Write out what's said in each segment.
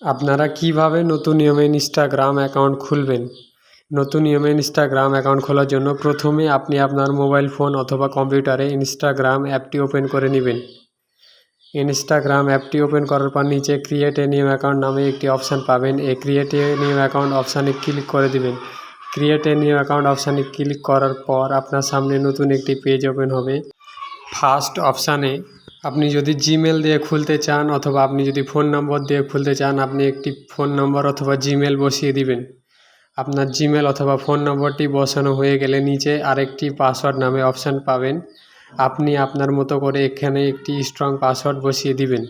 আপনারা কিভাবে নতুন নিয়মে ইনস্টাগ্রাম অ্যাকাউন্ট খুলবেন? নতুন নিয়মে ইনস্টাগ্রাম অ্যাকাউন্ট খোলার জন্য প্রথমে আপনি আপনার মোবাইল ফোন অথবা কম্পিউটারে ইনস্টাগ্রাম অ্যাপটি ওপেন করে নেবেন। ইনস্টাগ্রাম অ্যাপটি ওপেন করার পর নিচে ক্রিয়েট এ নিউ অ্যাকাউন্ট নামে একটি অপশান পাবেন। এই ক্রিয়েট এ নিউ অ্যাকাউন্ট অপশানে ক্লিক করে দিবেন। ক্রিয়েট এ নিউ অ্যাকাউন্ট অপশানে ক্লিক করার পর আপনার সামনে নতুন একটি পেজ ওপেন হবে। ফার্স্ট অপশানে আপনি যদি জিমেল দিয়ে খুলতে চান অথবা আপনি যদি ফোন নম্বর দিয়ে খুলতে চান, আপনি একটি ফোন নম্বর অথবা জিমেল বসিয়ে দিবেন। আপনার জিমেল অথবা ফোন নম্বরটি বসানো হয়ে গেলে নিচে আরেকটি পাসওয়ার্ড নামে অপশান পাবেন। আপনি আপনার মতো করে এখানে একটি স্ট্রং পাসওয়ার্ড বসিয়ে দিবেন।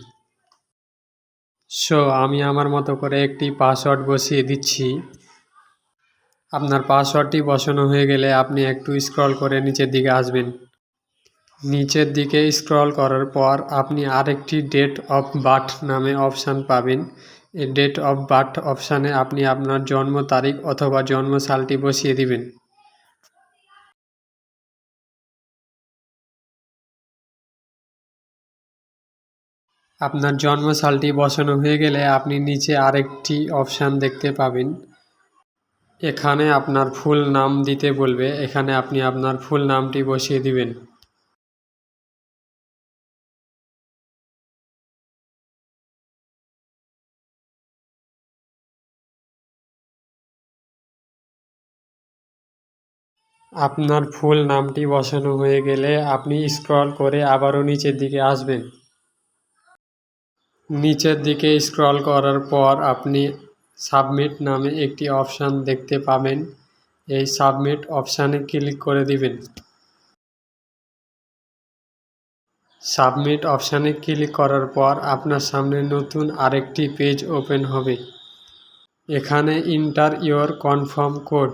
আমি আমার মতো করে একটি পাসওয়ার্ড বসিয়ে দিচ্ছি। আপনার পাসওয়ার্ডটি বসানো হয়ে গেলে আপনি একটু স্ক্রল করে নিচের দিকে আসবেন। নিচের দিকে স্ক্রল করার পর আপনি আরেকটি ডেট অফ বার্থ নামে অপশান পাবেন। এই ডেট অফ বার্থ অপশানে আপনি আপনার জন্ম তারিখ অথবা জন্ম সালটি বসিয়ে দিবেন। আপনার জন্ম সালটি বসানো হয়ে গেলে আপনি নিচে আরেকটি অপশান দেখতে পাবেন। এখানে আপনার ফুল নাম দিতে বলবে, এখানে আপনি আপনার ফুল নামটি বসিয়ে দিবেন। আপনার ফুল নামটি বসানো হয়ে গেলে আপনি স্ক্রল করে আবারও নিচের দিকে আসবেন। নিচের দিকে স্ক্রল করার পর আপনি সাবমিট নামে একটি অপশান দেখতে পাবেন। এই সাবমিট অপশানে ক্লিক করে দিবেন। সাবমিট অপশানে ক্লিক করার পর আপনার সামনে নতুন আরেকটি পেজ ওপেন হবে। এখানে ইন্টার ইওর কনফার্ম কোড,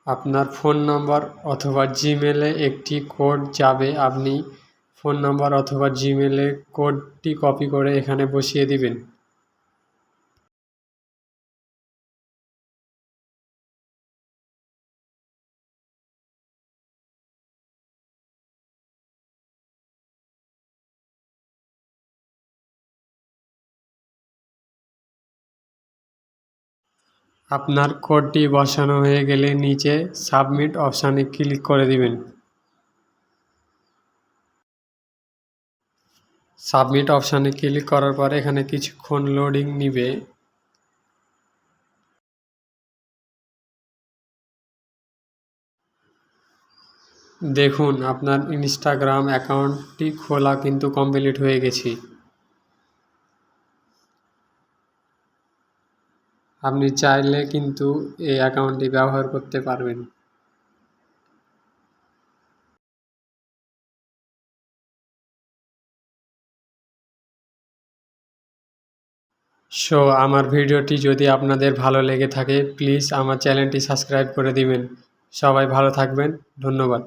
আপনার ফোন নম্বর অথবা জিমেলে একটি কোড যাবে। আপনি ফোন নম্বর অথবা জিমেলে কোডটি কপি করে এখানে বসিয়ে দিবেন। আপনার কোডটি বসানো হয়ে গেলে নিচে সাবমিট অপশানে ক্লিক করে দিবেন। সাবমিট অপশানে ক্লিক করার পর এখানে কিছুক্ষণ লোডিং নিবে। দেখুন আপনার ইনস্টাগ্রাম অ্যাকাউন্টটি খোলা কিন্তু কমপ্লিট হয়ে গেছে। আপনি চাইলে কিন্তু এই অ্যাকাউন্টটি ব্যবহার করতে পারবেন। আমার ভিডিওটি যদি আপনাদের ভালো লেগে থাকে প্লিজ আমার চ্যানেলটি সাবস্ক্রাইব করে দিবেন। সবাই ভালো থাকবেন, ধন্যবাদ।